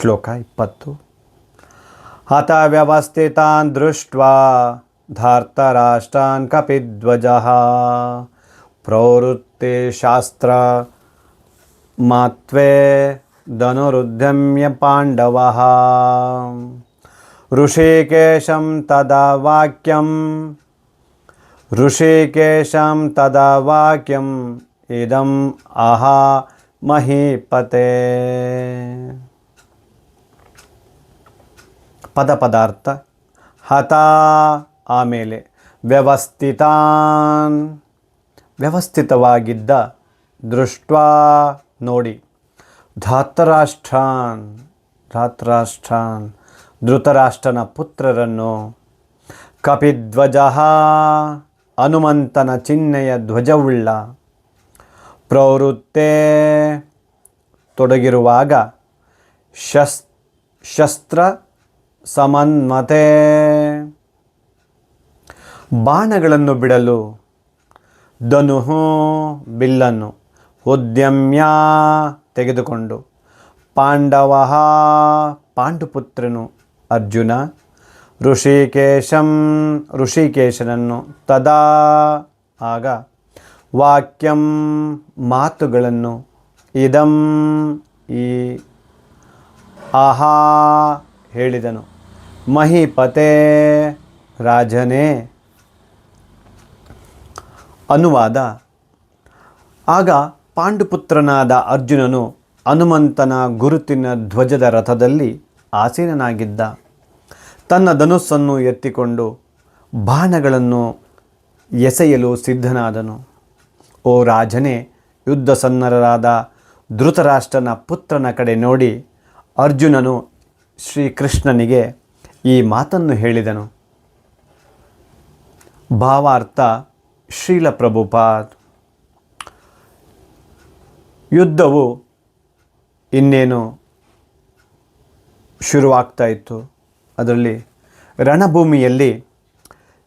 ಶ್ಲೋಕ 20. ಹತ ವ್ಯವಸ್ಥಿತಾನ್ ದೃಷ್ಟ್ವಾ ಧಾರ್ತರಾಷ್ಟ್ರಾನ್ ಕಪಿಧ್ವಜಃ ಪ್ರವೃತ್ತೆ ಶಾಸ್ತ್ರ ಮಾತ್ವೇ ಧನುರುದ್ಯಮ್ಯ ಪಾಂಡವಃ ಋಷಿಕೇಶಂ ತದಾ ವಾಕ್ಯಂ ಇದಂ ಆಹಾ ಮಹೀಪತೆ. ಪದಾರ್ಥ ಹತ ಆಮೇಲೆ ವ್ಯವಸ್ಥಿತವಾಗಿದ್ದ ದೃಷ್ಟ್ವಾ ನೋಡಿ ಧಾತರಾಷ್ಟ್ರಾನ್ ಧೃತರಾಷ್ಟ್ರನ ಪುತ್ರರನ್ನು ಕಪಿಧ್ವಜ ಹನುಮಂತನ ಚಿಹ್ನೆಯ ಧ್ವಜವುಳ್ಳ ಪ್ರವೃತ್ತೆ ತೊಡಗಿರುವಾಗ ಶಸ್ತ್ರ ಸಮನ್ಮತೆ ಬಾಣಗಳನ್ನು ಬಿಡಲು ಧನುಹು ಬಿಲ್ಲನ್ನು ಉದ್ಯಮ್ಯ ತೆಗೆದುಕೊಂಡು ಪಾಂಡವಃ ಪಾಂಡುಪುತ್ರನು ಅರ್ಜುನ ಋಷಿಕೇಶನನ್ನು ತದಾ ಆಗ ವಾಕ್ಯಂ ಮಾತುಗಳನ್ನು ಇದಂ ಈ ಆಹಾ ಹೇಳಿದನು ಮಹೀಪತೆ ರಾಜನೇ. ಅನುವಾದ: ಆಗ ಪಾಂಡುಪುತ್ರನಾದ ಅರ್ಜುನನು ಹನುಮಂತನ ಗುರುತಿನ ಧ್ವಜದ ರಥದಲ್ಲಿ ಆಸೀನನಾಗಿದ್ದ. ತನ್ನ ಧನುಸ್ಸನ್ನು ಎತ್ತಿಕೊಂಡು ಬಾಣಗಳನ್ನು ಎಸೆಯಲು ಸಿದ್ಧನಾದನು. ಓ ರಾಜನೇ, ಯುದ್ಧ ಸನ್ನದ್ಧರಾದ ಧೃತರಾಷ್ಟ್ರನ ಪುತ್ರನ ಕಡೆ ನೋಡಿ ಅರ್ಜುನನು ಶ್ರೀಕೃಷ್ಣನಿಗೆ ಈ ಮಾತನ್ನು ಹೇಳಿದನು. ಭಾವಾರ್ಥ: ಶ್ರೀಲ ಪ್ರಭುಪಾದ್. ಯುದ್ಧವು ಇನ್ನೇನು ಶುರುವಾಗ್ತಾ ಇತ್ತು. ಅದರಲ್ಲಿ ರಣಭೂಮಿಯಲ್ಲಿ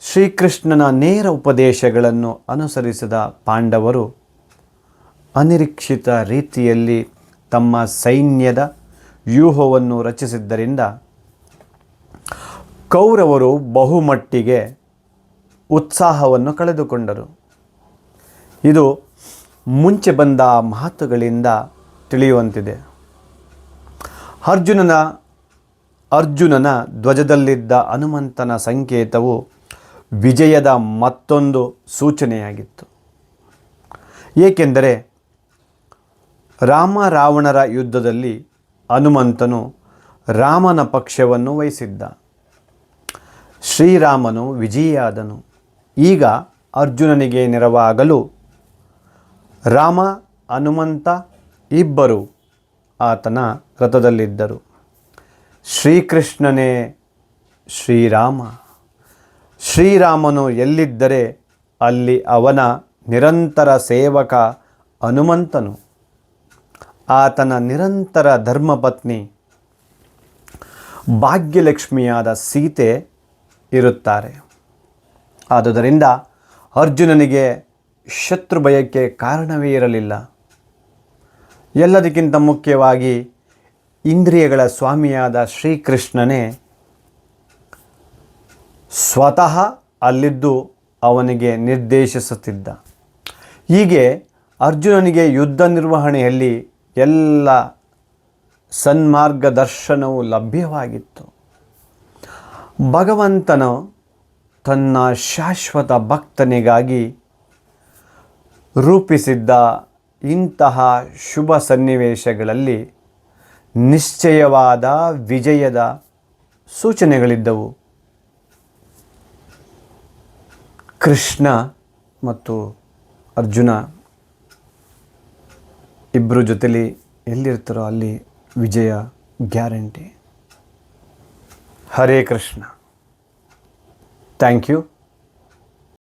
ಶ್ರೀಕೃಷ್ಣನ ನೇರ ಉಪದೇಶಗಳನ್ನು ಅನುಸರಿಸಿದ ಪಾಂಡವರು ಅನಿರೀಕ್ಷಿತ ರೀತಿಯಲ್ಲಿ ತಮ್ಮ ಸೈನ್ಯದ ವ್ಯೂಹವನ್ನು ರಚಿಸಿದ್ದರಿಂದ ಕೌರವರು ಬಹುಮಟ್ಟಿಗೆ ಉತ್ಸಾಹವನ್ನು ಕಳೆದುಕೊಂಡರು. ಇದು ಮುಂಚೆ ಬಂದ ಮಾತುಗಳಿಂದ ತಿಳಿಯುವಂತಿದೆ. ಅರ್ಜುನನ ಧ್ವಜದಲ್ಲಿದ್ದ ಹನುಮಂತನ ಸಂಕೇತವು ವಿಜಯದ ಮತ್ತೊಂದು ಸೂಚನೆಯಾಗಿತ್ತು. ಏಕೆಂದರೆ ರಾವಣರ ಯುದ್ಧದಲ್ಲಿ ಹನುಮಂತನು ರಾಮನ ಪಕ್ಷವನ್ನು ವಹಿಸಿದ್ದ. ಶ್ರೀರಾಮನು ವಿಜಯಿಯಾದನು. ಈಗ ಅರ್ಜುನನಿಗೆ ನೆರವಾಗಲು ರಾಮ, ಹನುಮಂತ ಇಬ್ಬರು ಆತನ ರಥದಲ್ಲಿದ್ದರು. ಶ್ರೀಕೃಷ್ಣನೇ ಶ್ರೀರಾಮ. ಶ್ರೀರಾಮನು ಎಲ್ಲಿದ್ದರೆ ಅಲ್ಲಿ ಅವನ ನಿರಂತರ ಸೇವಕ ಹನುಮಂತನು, ಆತನ ನಿರಂತರ ಧರ್ಮಪತ್ನಿ ಭಾಗ್ಯಲಕ್ಷ್ಮಿಯಾದ ಸೀತೆ ಇರುತ್ತಾರೆ. ಆದುದರಿಂದ ಅರ್ಜುನನಿಗೆ ಶತ್ರು ಭಯಕ್ಕೆ ಕಾರಣವೇ ಇರಲಿಲ್ಲ. ಎಲ್ಲದಕ್ಕಿಂತ ಮುಖ್ಯವಾಗಿ ಇಂದ್ರಿಯಗಳ ಸ್ವಾಮಿಯಾದ ಶ್ರೀಕೃಷ್ಣನೇ ಸ್ವತಃ ಅಲ್ಲಿದ್ದು ಅವನಿಗೆ ನಿರ್ದೇಶಿಸುತ್ತಿದ್ದ. ಹೀಗೆ ಅರ್ಜುನನಿಗೆ ಯುದ್ಧ ನಿರ್ವಹಣೆಯಲ್ಲಿ ಎಲ್ಲ ಸನ್ಮಾರ್ಗದರ್ಶನವು ಲಭ್ಯವಾಗಿತ್ತು. ಭಗವಂತನು ತನ್ನ ಶಾಶ್ವತ ಭಕ್ತನಿಗಾಗಿ ರೂಪಿಸಿದ್ದ ಇಂತಹ ಶುಭ ಸನ್ನಿವೇಶಗಳಲ್ಲಿ ನಿಶ್ಚಯವಾದ ವಿಜಯದ ಸೂಚನೆಗಳಿದ್ದವು. ಕೃಷ್ಣ ಮತ್ತು ಅರ್ಜುನ ಇಬ್ಬರು ಜೊತೆಲಿ ಎಲ್ಲಿರ್ತಾರೋ ಅಲ್ಲಿ ವಿಜಯ guarantee. Hare Krishna. Thank you.